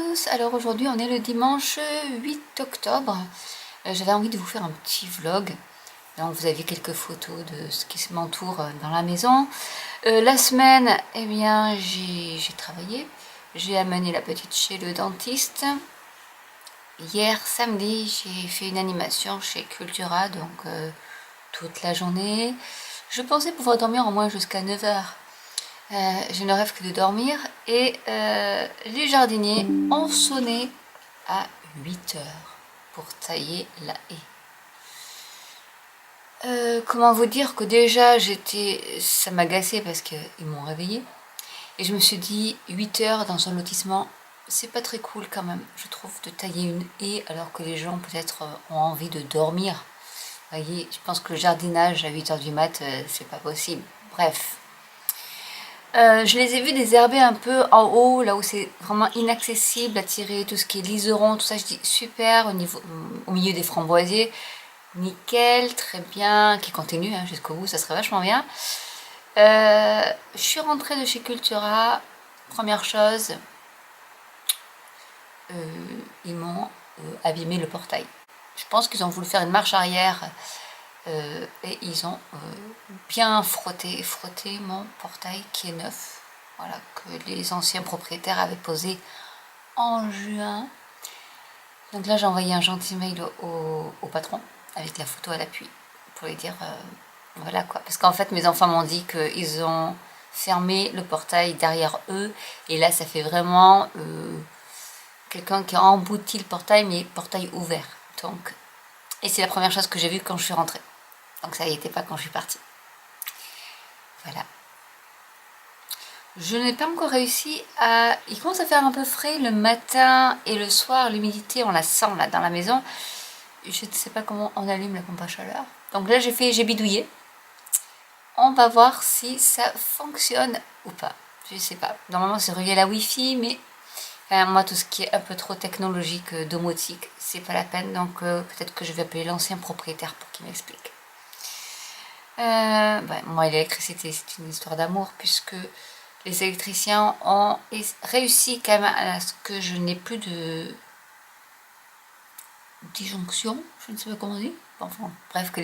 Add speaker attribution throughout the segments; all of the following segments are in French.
Speaker 1: tous, alors aujourd'hui on est le dimanche 8 octobre. J'avais envie de vous faire un petit vlog. Donc vous avez quelques photos de ce qui m'entoure dans la maison. La semaine, eh bien j'ai travaillé. J'ai amené la petite chez le dentiste. Hier samedi, j'ai fait une animation chez Cultura, donc toute la journée. Je pensais pouvoir dormir au moins jusqu'à 9 heures. Je ne rêve que de dormir et les jardiniers ont sonné à 8 heures pour tailler la haie. Comment vous dire que déjà ça m'agaçait parce qu'ils m'ont réveillée et je me suis dit 8 heures dans un lotissement, c'est pas très cool quand même, je trouve, de tailler une haie alors que les gens peut-être ont envie de dormir. Vous voyez, je pense que le jardinage à 8 heures du mat, c'est pas possible. Bref. Je les ai vus désherber un peu en haut, là où c'est vraiment inaccessible à tirer tout ce qui est liseron, tout ça. Je dis super, au milieu des framboisiers, nickel, très bien, qui continue jusqu'au bout, ça serait vachement bien. Je suis rentrée de chez Cultura, première chose, ils m'ont abîmé le portail. Je pense qu'ils ont voulu faire une marche arrière et ils ont bien frotté mon portail qui est neuf, voilà, que les anciens propriétaires avaient posé en juin. Donc là j'ai envoyé un gentil mail au patron avec la photo à l'appui pour lui dire voilà quoi, parce qu'en fait mes enfants m'ont dit qu'ils ont fermé le portail derrière eux et là ça fait vraiment quelqu'un qui a embouti le portail, mais portail ouvert. Donc, et c'est la première chose que j'ai vue quand je suis rentrée. Donc ça n'y était pas quand je suis partie. Voilà. Je n'ai pas encore réussi à... Il commence à faire un peu frais le matin et le soir. L'humidité, on la sent là dans la maison. Je ne sais pas comment on allume la pompe à chaleur. Donc là, j'ai bidouillé. On va voir si ça fonctionne ou pas. Je ne sais pas. Normalement, c'est relié à la Wi-Fi, mais moi, tout ce qui est un peu trop technologique, domotique, c'est pas la peine. Donc peut-être que je vais appeler l'ancien propriétaire pour qu'il m'explique. Moi, l'électricité, c'est une histoire d'amour, puisque les électriciens ont réussi quand même à ce que je n'ai plus de disjonction, je ne sais pas comment on dit, enfin, bref, que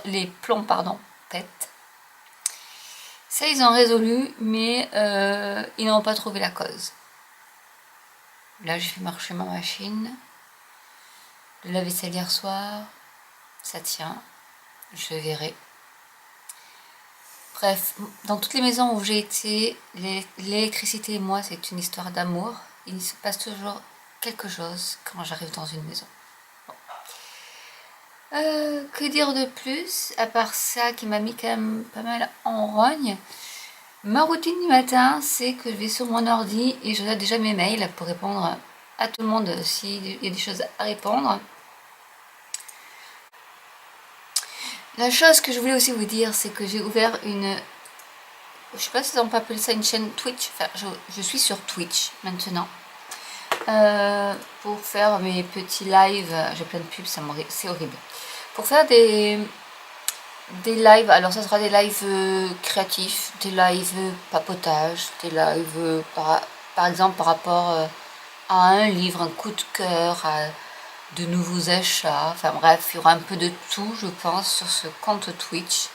Speaker 1: les plombs, pardon, pètent. Ça, ils ont résolu, mais ils n'ont pas trouvé la cause. Là, j'ai fait marcher ma machine, le lave-vaisselle hier soir, ça tient, je verrai. Bref, dans toutes les maisons où j'ai été, l'électricité et moi, c'est une histoire d'amour. Il se passe toujours quelque chose quand j'arrive dans une maison. Bon. Que dire de plus, à part ça qui m'a mis quand même pas mal en rogne. Ma routine du matin, c'est que je vais sur mon ordi et je regarde déjà mes mails pour répondre à tout le monde s'il y a des choses à répondre. La chose que je voulais aussi vous dire, c'est que j'ai ouvert une... Je sais pas si on peut appeler ça une chaîne Twitch. Enfin, je suis sur Twitch maintenant. Pour faire mes petits lives. J'ai plein de pubs, c'est horrible. Pour faire des lives. Alors ça sera des lives créatifs, des lives papotage, des lives par exemple par rapport à un livre, un coup de cœur, à de nouveaux achats. Enfin bref, il y aura un peu de tout, je pense, sur ce compte Twitch.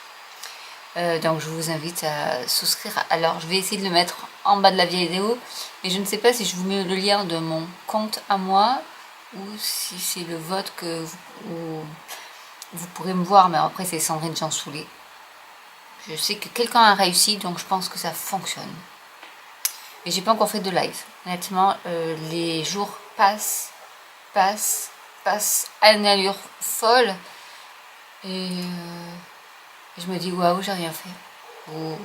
Speaker 1: Donc je vous invite à souscrire. Alors je vais essayer de le mettre en bas de la vidéo, mais je ne sais pas si je vous mets le lien de mon compte à moi ou si c'est le vôtre que vous pourrez me voir, mais après c'est Sandrine Jansoulé. Je sais que quelqu'un a réussi, donc je pense que ça fonctionne. Mais j'ai pas encore fait de live. Honnêtement, les jours passent à une allure folle et je me dis waouh, j'ai rien fait.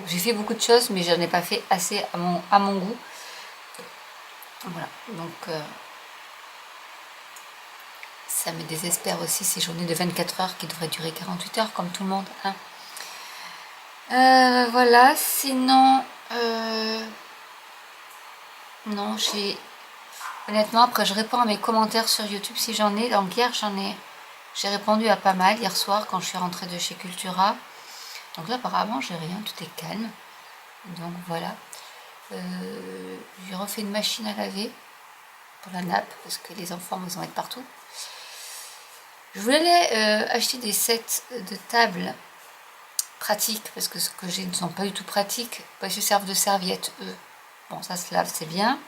Speaker 1: J'ai fait beaucoup de choses, mais j'en ai pas fait assez à mon goût. Voilà, donc ça me désespère aussi ces journées de 24 heures qui devraient durer 48 heures comme tout le monde. Voilà, sinon, non, honnêtement, après je réponds à mes commentaires sur YouTube si j'en ai. Donc hier j'ai répondu à pas mal hier soir quand je suis rentrée de chez Cultura. Donc là apparemment j'ai rien, tout est calme. Donc voilà. J'ai refait une machine à laver. pour la nappe, parce que les enfants ils en mettent partout. Je voulais acheter des sets de table pratiques, parce que ce que j'ai ne sont pas du tout pratiques, parce qu'ils servent de serviettes, eux. Bon, ça se lave, c'est bien,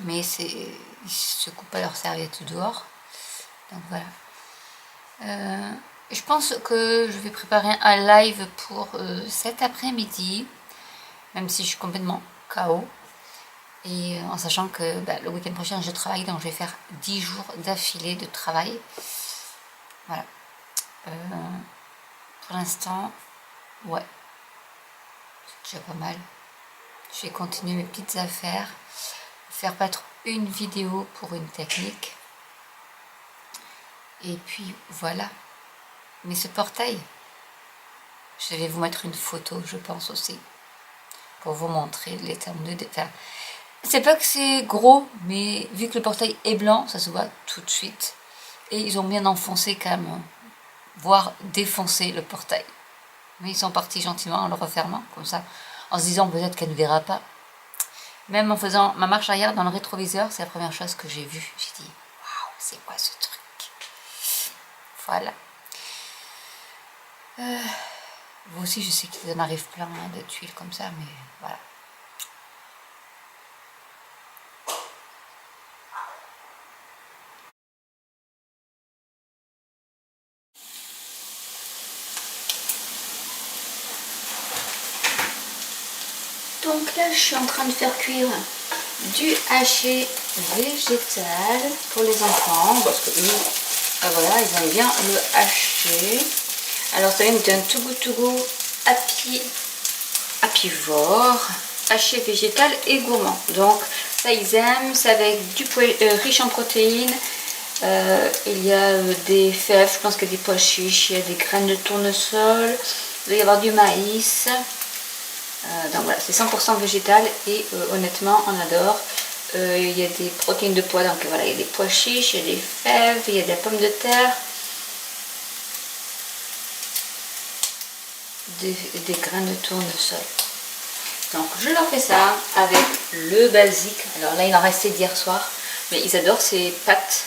Speaker 1: mais ils se coupent pas leurs serviettes dehors. Donc voilà. Je pense que je vais préparer un live pour cet après-midi, même si je suis complètement KO. Et en sachant que le week-end prochain je travaille, donc je vais faire 10 jours d'affilée de travail. Voilà. Pour l'instant, ouais, c'est déjà pas mal. Je vais continuer mes petites affaires, faire peut-être une vidéo pour une technique. Et puis voilà. Mais ce portail, je vais vous mettre une photo, je pense aussi, pour vous montrer les termes de détail. C'est pas que c'est gros, mais vu que le portail est blanc, ça se voit tout de suite. Et ils ont bien enfoncé quand même, voire défoncé le portail. Mais ils sont partis gentiment en le refermant, comme ça, en se disant peut-être qu'elle ne verra pas. Même en faisant ma marche arrière dans le rétroviseur, c'est la première chose que j'ai vue. J'ai dit, waouh, c'est quoi ce truc? Voilà. Vous aussi, je sais qu'il en arrive plein de tuiles comme ça, mais voilà. Donc là, je suis en train de faire cuire du haché végétal pour les enfants, parce que eux, voilà, ils aiment bien le haché. Alors ça vient d'un Too Good To Go apivore, haché végétal et gourmand. Donc ça ils aiment, c'est avec du riche en protéines. Il y a des fèves, je pense qu'il y a des pois chiches, il y a des graines de tournesol, il doit y avoir du maïs. Donc voilà, c'est 100% végétal et honnêtement on adore. Il y a des protéines de pois, donc voilà, il y a des pois chiches, il y a des fèves, il y a des pommes de terre, des graines de tournesol. Donc je leur fais ça avec le basique. Alors là il en restait d'hier soir, mais ils adorent ces pâtes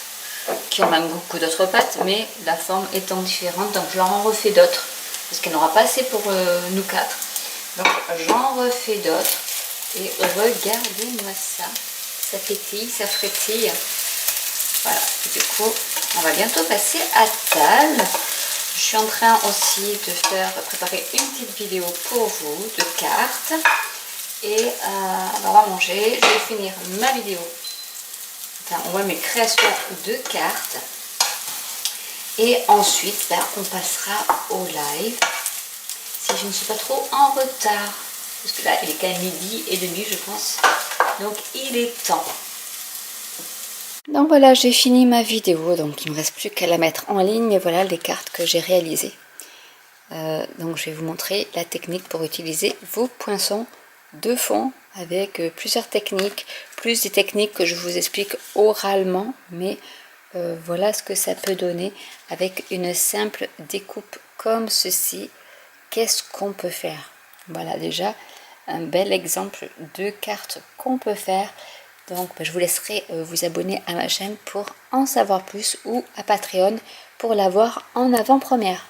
Speaker 1: qui ont même beaucoup d'autres pâtes, mais la forme étant différente, donc je leur en refais d'autres parce qu'elle n'aura pas assez pour nous quatre. Donc j'en refais d'autres et regardez-moi ça, ça pétille, ça frétille. Voilà, et du coup on va bientôt passer à table. Je suis en train aussi de préparer une petite vidéo pour vous de cartes et on va manger. Je vais finir ma vidéo, enfin on voit mes créations de cartes et ensuite on passera au live. Si je ne suis pas trop en retard, parce que là il est quand même 12h30 je pense, donc il est temps. Donc voilà, j'ai fini ma vidéo, donc il ne me reste plus qu'à la mettre en ligne, et voilà les cartes que j'ai réalisées. Donc je vais vous montrer la technique pour utiliser vos poinçons de fond avec plusieurs techniques, plus des techniques que je vous explique oralement, mais voilà ce que ça peut donner avec une simple découpe comme ceci. Qu'est-ce qu'on peut faire? Voilà déjà un bel exemple de cartes qu'on peut faire. Donc je vous laisserai vous abonner à ma chaîne pour en savoir plus ou à Patreon pour l'avoir en avant-première.